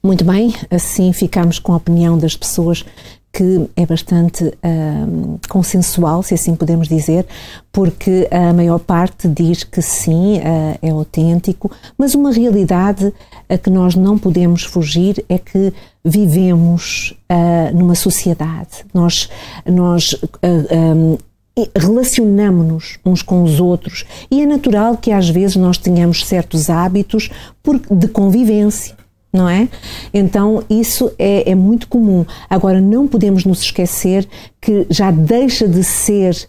Muito bem, assim ficamos com a opinião das pessoas, que é bastante consensual, se assim podemos dizer, porque a maior parte diz que sim, é autêntico, mas uma realidade a que nós não podemos fugir é que vivemos numa sociedade. Nós relacionamos-nos uns com os outros e é natural que às vezes nós tenhamos certos hábitos de convivência. Não é? Então isso é muito comum. Agora não podemos nos esquecer que já deixa de ser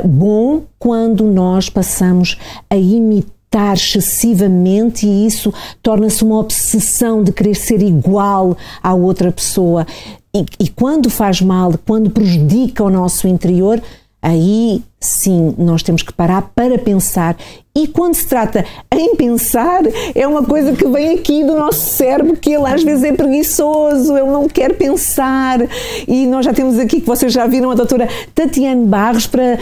bom quando nós passamos a imitar excessivamente e isso torna-se uma obsessão de querer ser igual à outra pessoa e quando faz mal, quando prejudica o nosso interior, aí sim nós temos que parar para pensar. E quando se trata em pensar, é uma coisa que vem aqui do nosso cérebro, que ele às vezes é preguiçoso, ele não quer pensar. E nós já temos aqui, que vocês já viram, a doutora Tatiane Barros, para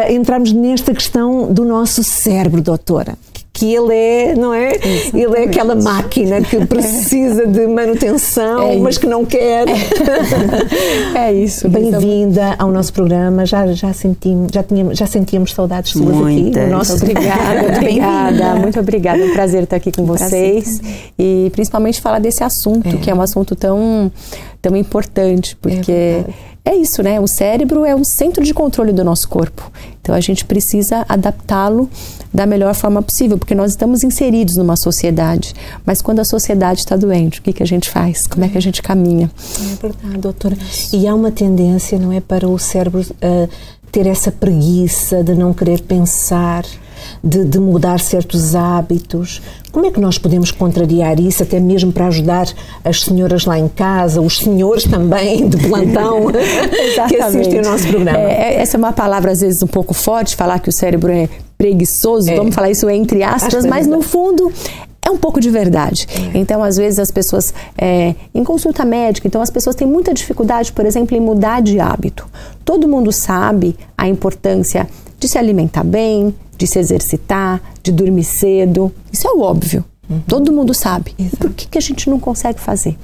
entrarmos nesta questão do nosso cérebro, doutora. Que ele é, não é? Exatamente. Ele é aquela máquina que precisa de manutenção, mas que não quer. É isso. Bem-vinda ao nosso programa. Já sentíamos saudades suas aqui. Obrigada. Muito obrigada. É um prazer estar aqui com vocês. E principalmente falar desse assunto, que é um assunto tão importante, porque é isso, né? O cérebro é um centro de controle do nosso corpo. Então a gente precisa adaptá-lo da melhor forma possível, porque nós estamos inseridos numa sociedade. Mas quando a sociedade está doente, o que a gente faz? Como é que a gente caminha? É verdade, doutora. E há uma tendência, não é, para o cérebro ter essa preguiça de não querer pensar, de mudar certos hábitos. Como é que nós podemos contrariar isso, até mesmo para ajudar as senhoras lá em casa, os senhores também de plantão que assistem ao nosso programa? Essa é uma palavra às vezes um pouco forte, falar que o cérebro é preguiçoso, vamos falar isso entre aspas, mas no fundo é um pouco de verdade. Então, às vezes, as pessoas, em consulta médica, então as pessoas têm muita dificuldade, por exemplo, em mudar de hábito. Todo mundo sabe a importância de se alimentar bem, de se exercitar, de dormir cedo. Isso é o óbvio. Todo mundo sabe. E por que a gente não consegue fazer?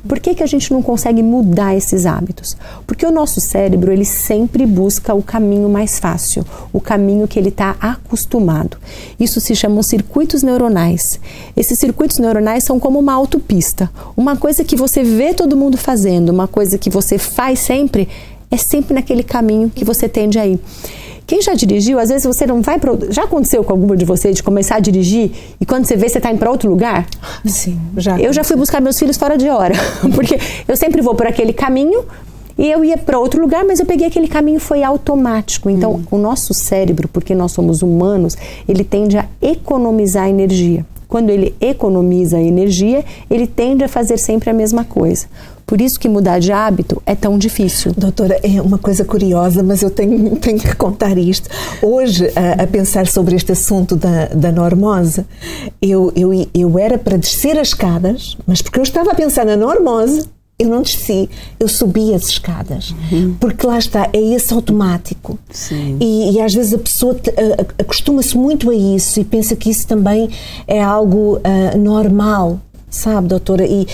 Por que a gente não consegue mudar esses hábitos? Porque o nosso cérebro, ele sempre busca o caminho mais fácil, o caminho que ele está acostumado. Isso se chamam circuitos neuronais. Esses circuitos neuronais são como uma autopista. Uma coisa que você vê todo mundo fazendo, uma coisa que você faz sempre, é sempre naquele caminho que você tende a ir. Quem já dirigiu, às vezes você não vai para... Já aconteceu com alguma de vocês de começar a dirigir e quando você vê, você está indo para outro lugar? Sim, Eu já fui buscar meus filhos fora de hora, porque eu sempre vou por aquele caminho e eu ia para outro lugar, mas eu peguei aquele caminho, foi automático. Então, o nosso cérebro, porque nós somos humanos, ele tende a economizar energia. Quando ele economiza energia, ele tende a fazer sempre a mesma coisa. Por isso que mudar de hábito é tão difícil. Doutora, é uma coisa curiosa, mas eu tenho que contar isto. Hoje, a pensar sobre este assunto da normose, eu era para descer as escadas, mas porque eu estava a pensar na normose, eu não desci, eu subi as escadas. Porque lá está, é esse automático. E às vezes a pessoa acostuma-se muito a isso e pensa que isso também é algo normal. Sabe, doutora, e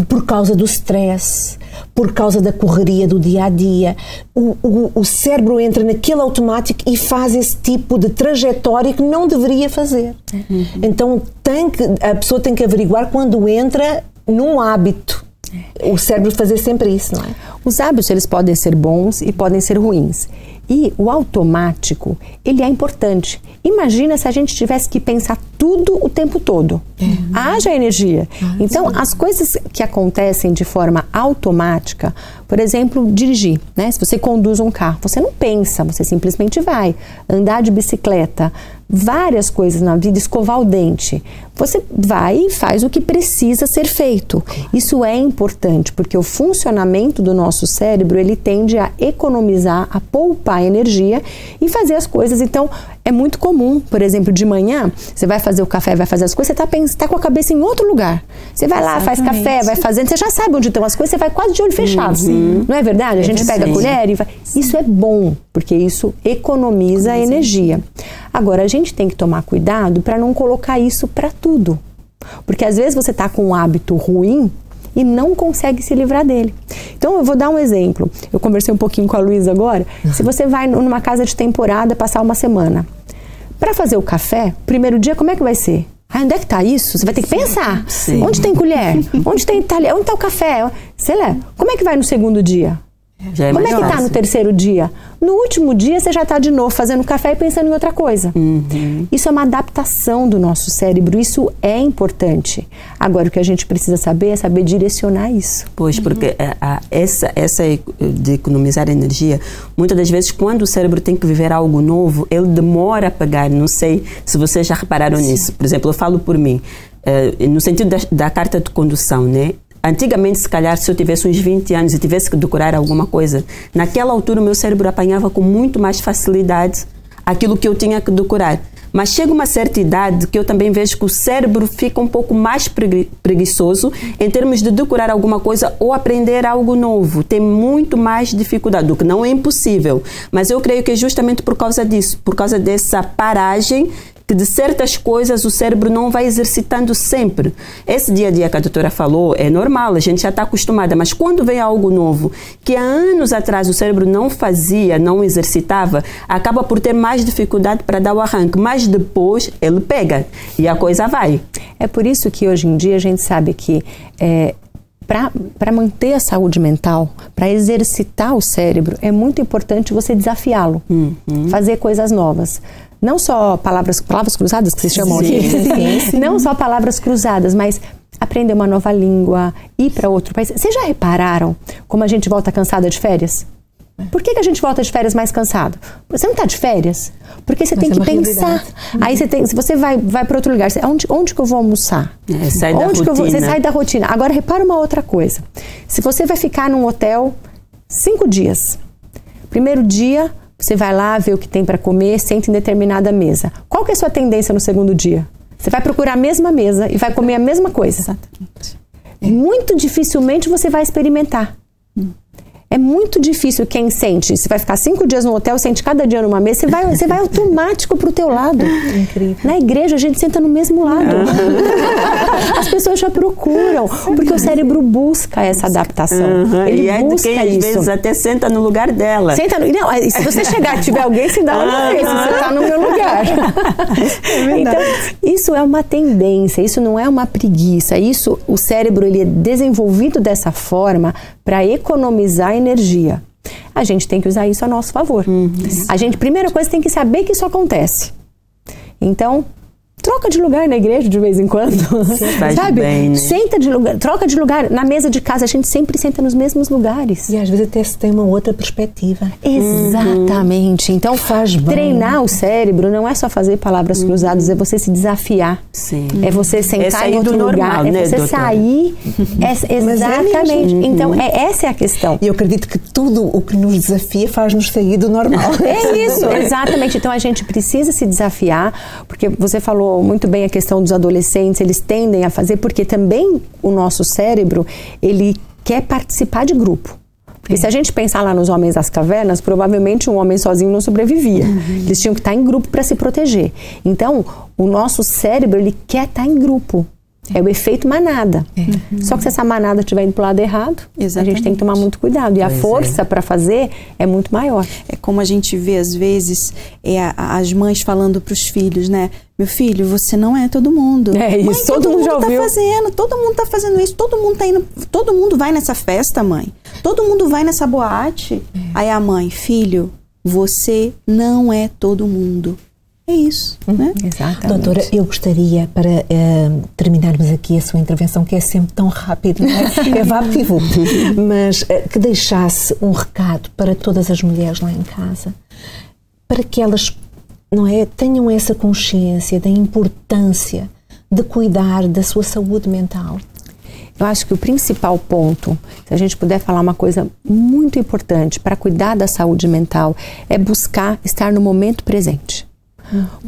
por causa do stress, por causa da correria do dia-a-dia, o cérebro entra naquele automático e faz esse tipo de trajetória que não deveria fazer. Então a pessoa tem que averiguar quando entra num hábito. O cérebro fazer sempre isso, não é? Os hábitos, eles podem ser bons e podem ser ruins. E o automático, ele é importante. Imagina se a gente tivesse que pensar tudo o tempo todo. Haja energia. Então, as coisas que acontecem de forma automática, por exemplo, dirigir, né? Se você conduz um carro, você não pensa, você simplesmente vai. Andar de bicicleta, várias coisas na vida, escovar o dente. Você vai e faz o que precisa ser feito. Isso é importante, porque o funcionamento do nosso cérebro, ele tende a economizar, a poupar energia e fazer as coisas. Então, é muito comum, por exemplo, de manhã, você vai fazer o café, vai fazer as coisas, você tá com a cabeça em outro lugar. Você vai lá, faz café, vai fazendo, você já sabe onde estão as coisas, você vai quase de olho fechado. Não é verdade? A gente pega a colher e vai... Isso é bom, porque isso economiza energia. Agora, a gente tem que tomar cuidado para não colocar isso para tudo. Porque às vezes você está com um hábito ruim, e não consegue se livrar dele. Então eu vou dar um exemplo. Eu conversei um pouquinho com a Luísa agora. Se você vai numa casa de temporada passar uma semana, para fazer o café, primeiro dia como é que vai ser? Onde é que tá isso? Você vai ter que pensar. Sim. Onde tem colher? Onde tem talher? Onde tá o café? Sei lá. Como é que vai no segundo dia? Como é que tá no terceiro dia? No último dia você já tá de novo fazendo café e pensando em outra coisa. Isso é uma adaptação do nosso cérebro, isso é importante. Agora o que a gente precisa saber é saber direcionar isso. Pois, porque essa de economizar energia, muitas das vezes quando o cérebro tem que viver algo novo, ele demora a pegar, não sei se vocês já repararam nisso. Por exemplo, eu falo por mim, no sentido da carta de condução, né? Antigamente, se calhar, se eu tivesse uns 20 anos e tivesse que decorar alguma coisa, naquela altura o meu cérebro apanhava com muito mais facilidade aquilo que eu tinha que decorar. Mas chega uma certa idade que eu também vejo que o cérebro fica um pouco mais preguiçoso em termos de decorar alguma coisa ou aprender algo novo. Tem muito mais dificuldade, o que não é impossível. Mas eu creio que é justamente por causa disso, por causa dessa paragem, que de certas coisas o cérebro não vai exercitando sempre. Esse dia a dia que a doutora falou é normal, a gente já está acostumada, mas quando vem algo novo, que há anos atrás o cérebro não fazia, não exercitava, acaba por ter mais dificuldade para dar o arranque, mas depois ele pega e a coisa vai. É por isso que hoje em dia a gente sabe que para manter a saúde mental, para exercitar o cérebro, é muito importante você desafiá-lo, fazer coisas novas. Não só palavras cruzadas, que vocês chamam aqui. Sim. Não só palavras cruzadas, mas aprender uma nova língua, ir para outro país. Vocês já repararam como a gente volta cansada de férias? Por que a gente volta de férias mais cansado? Você não está de férias? Porque você tem que pensar. Aí se você vai para outro lugar, onde que eu vou almoçar? Sai da rotina. Você sai da rotina. Agora, repara uma outra coisa. Se você vai ficar num hotel 5 dias, primeiro dia, você vai lá, vê o que tem para comer, senta em determinada mesa. Qual que é a sua tendência no segundo dia? Você vai procurar a mesma mesa e vai comer a mesma coisa. Exatamente. Muito dificilmente você vai experimentar. É muito difícil quem sente. Você vai ficar 5 dias no hotel, sente cada dia numa mesa, você vai automático pro teu lado. Incrível. Na igreja a gente senta no mesmo lado. As pessoas já procuram, porque o cérebro busca essa adaptação. Ele busca quem, às vezes até senta no lugar dela. Não, se você chegar e tiver alguém, você dá uma vez, você está no meu lugar. Então, isso é uma tendência, isso não é uma preguiça. Isso, o cérebro ele é desenvolvido dessa forma para economizar energia. A gente tem que usar isso a nosso favor. A gente, primeira coisa, tem que saber que isso acontece. Então, troca de lugar na igreja de vez em quando. Sabe? Bem, né? Senta de lugar, troca de lugar. Na mesa de casa, a gente sempre senta nos mesmos lugares. E às vezes até se tem uma outra perspectiva. Exatamente. Então, faz bem. Treinar o cérebro não é só fazer palavras cruzadas, é você se desafiar. Sim. É você sentar em outro lugar, né, é você doutora? sair. Exatamente. Então, essa é a questão. E eu acredito que tudo o que nos desafia faz-nos sair do normal. É isso, exatamente. Então, a gente precisa se desafiar, porque você falou muito bem a questão dos adolescentes, eles tendem a fazer, porque também o nosso cérebro, ele quer participar de grupo. Porque se a gente pensar lá nos homens das cavernas, provavelmente um homem sozinho não sobrevivia. Eles tinham que estar em grupo para se proteger. Então, o nosso cérebro, ele quer estar em grupo. É o efeito manada. Só que se essa manada estiver indo para o lado errado, a gente tem que tomar muito cuidado. E a força para fazer é muito maior. É como a gente vê, às vezes, as mães falando para os filhos, né? Meu filho, você não é todo mundo. É isso, mãe, todo mundo já ouviu. Todo mundo tá fazendo isso, todo mundo tá indo, todo mundo vai nessa festa, mãe. Todo mundo vai nessa boate. Aí a mãe, filho, você não é todo mundo. É isso, né? Exatamente. Doutora, eu gostaria, para terminarmos aqui a sua intervenção, que é sempre tão rápido, não é? É vapo, mas que deixasse um recado para todas as mulheres lá em casa, para que elas, não é, tenham essa consciência da importância de cuidar da sua saúde mental. Eu acho que o principal ponto, se a gente puder falar uma coisa muito importante para cuidar da saúde mental, é buscar estar no momento presente.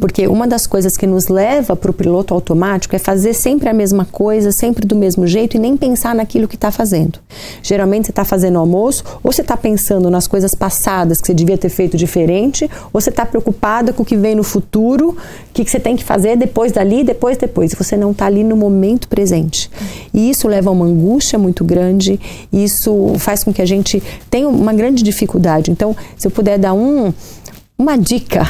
Porque uma das coisas que nos leva para o piloto automático é fazer sempre a mesma coisa, sempre do mesmo jeito e nem pensar naquilo que está fazendo. Geralmente você está fazendo almoço, ou você está pensando nas coisas passadas que você devia ter feito diferente, ou você está preocupada com o que vem no futuro, o que você tem que fazer depois dali, depois. E você não está ali no momento presente. E isso leva a uma angústia muito grande, e isso faz com que a gente tenha uma grande dificuldade. Então, se eu puder dar uma dica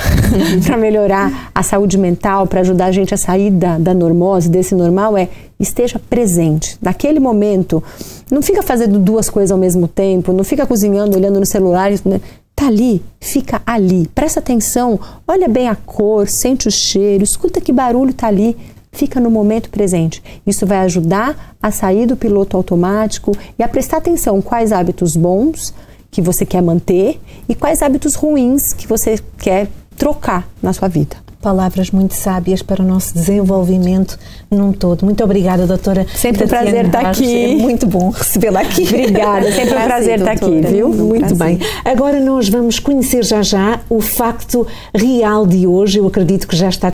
para melhorar a saúde mental, para ajudar a gente a sair da normose, desse normal, esteja presente. Naquele momento, não fica fazendo duas coisas ao mesmo tempo, não fica cozinhando, olhando no celular, né? Tá ali, fica ali, presta atenção, olha bem a cor, sente o cheiro, escuta que barulho tá ali, fica no momento presente. Isso vai ajudar a sair do piloto automático e a prestar atenção quais hábitos bons que você quer manter e quais hábitos ruins que você quer trocar na sua vida. Palavras muito sábias para o nosso desenvolvimento num todo. Muito obrigada, doutora. Sempre um prazer estar aqui. É muito bom recebê-la aqui. Obrigada, sempre um prazer estar aqui, viu? Muito bem. Agora nós vamos conhecer já o facto real de hoje. Eu acredito que já está